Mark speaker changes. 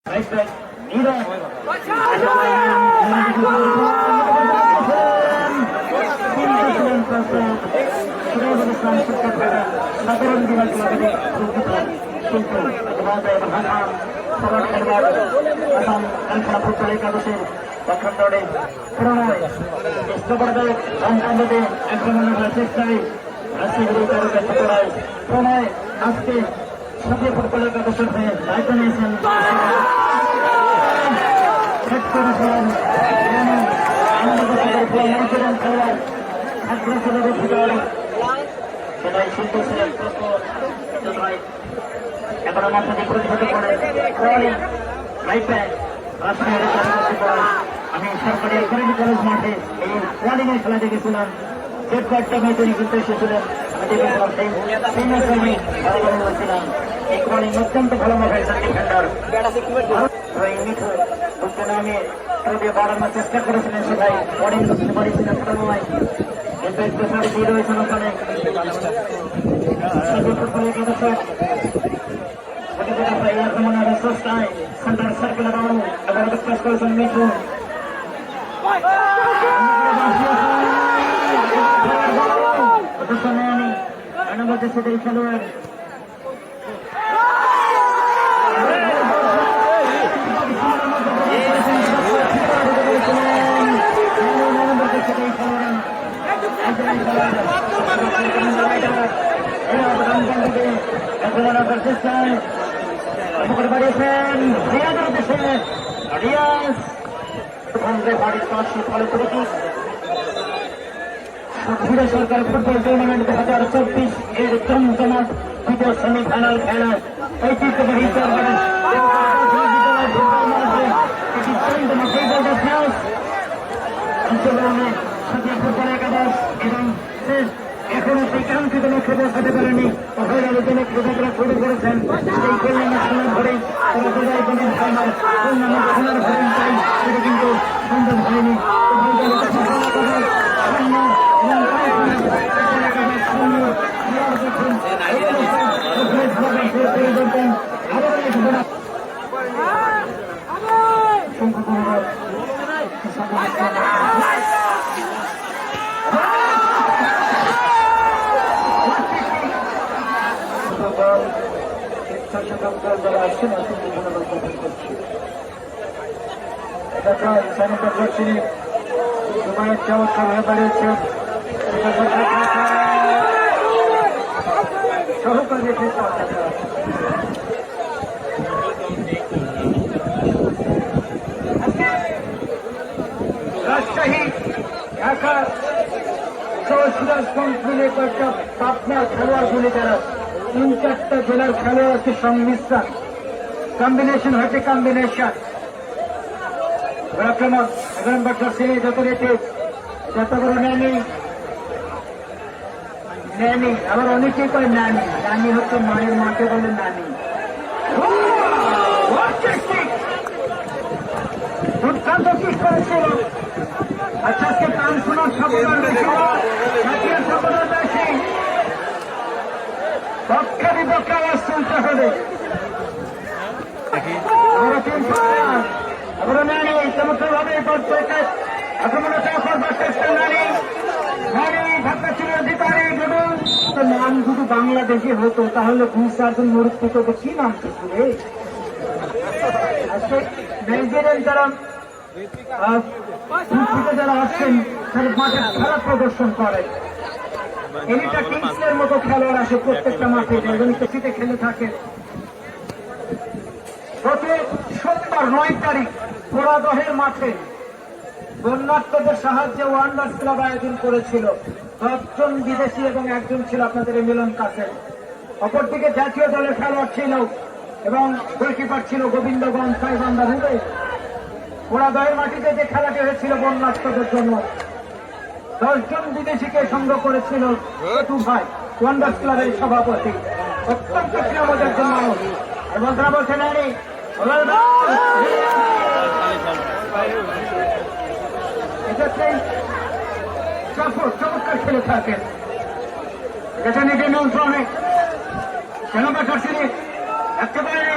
Speaker 1: সাধারণ বিভাগ ফুটবল একাদশের দক্ষিণ দৌড়ে প্রণয় স্থপরদায়ক রামকান্দে আক্রমণের চেষ্টায় প্রণয় আজকে সবই ফুটবল একাদশের হয়ে দায়িত্ব নিয়েছেন। এখন আমার সাথে পরিচিত করে আমি সরকারি একাডেমি কলেজ মাঠে এই ওয়ার্ডিং এর খেলা দেখেছিলাম। সেট কয়েকটা মেয়ে তৈরি করতে এসেছিলেন। এই ওয়ার্ডিং অত্যন্ত ভালো মাঠে ডিফেন্ডার আমি বাড়ানোর চেষ্টা করেছিলেন। সবাই ওয়ার্ডিং করতে পারিছিলেন নয়, কিন্তু একটু সাড়ে দিয়ে রয়েছেন ওখানে সেন্টার সার্কেল আবার চেষ্টা করেছেন মিঠু। সেটাই খেলোয়াড় সরকার ফুটবল টুর্নামেন্ট 2024 এর চমচমাট দ্বিতীয় সেমিফাইনাল খেলা ঐতিহ্যবাহী অংশগ্রহণে ফুটবল একাদশ এবং এখনো সেই কাঙ্ক্ষিত লক্ষ্য পৌঁছাতে পারেনি। হয়রানি জনক প্রযোজকরা শুরু করেছেন সেই টুর্নামেন্ট খেলার ধরে তারা টুর্নামেন্ট খেলার ধরেন চাই, সেটা কিন্তু সম্ভব হয়নি। যারা আসছেন আসলে ধন্যবাদ জ্ঞাপন করছি। সময়ের চমৎকার হয়ে দাঁড়িয়েছে সহকারী রাজশাহী, ঢাকা, সিরাজগঞ্জ মিলে কয়েকটা পাবনার খেলোয়াড়গুলি যারা 3-4টা জেলার খেলোয়াড় আছে সংমিশ্রণ কম্বিনেশন হয়েছে কম্বিনেশন আক্রমণ 11 নম্বর জার্সি যত রেটে যত বড় ন্যানি আবার অনেকেই কয় নানি হচ্ছে মায়ের মাকে বলে নানি। দুর্দান্ত কিক করেছিল। আচ্ছা আজকে গান শোনার সফলতা বেশি পক্ষে বিপক্ষে আওয়াজ শুনতে হবে। চমৎকার ভাবে আক্রমণের করবার চেষ্টা নাম যদি বাংলাদেশে হতো তাহলে 2-4 মরুত্ব কি নাম ছিল। নাইজেরিয়ান যারা আসছেন তারা মাঠে খারাপ প্রদর্শন করে। এলিটা কিংসের মতো খেলোয়াড় আসে প্রত্যেকটা মাঠে, শীতে খেলে থাকে। গত সোমবার 9 তারিখ পোড়াদহের মাঠে বন্যার্থদের সাহায্যে ওয়ান্ডার্স ক্লাব আয়োজন করেছিল। 10 জন বিদেশি এবং 1 জন ছিল আপনাদের এই মিলন কাসের। অপরদিকে জাতীয় দলের খেলোয়াড় ছিল এবং গোলকিপার ছিল গোবিন্দগঞ্জ সাইবান্ধা রুবে। পোড়াদহের মাটিতে যে খেলাটি হয়েছিল বন্যার্থদের জন্য 10 জন বিদেশিকে সংগ্রহ করেছিল টু ভাই ওয়ান্ডার্স ক্লাবের সভাপতি। অত্যন্ত প্রিয়মদের জন্য এবং তারা বলছেন চমৎকার খেলে থাকেন। এটা নিজের নিয়ন্ত্রণে একেবারে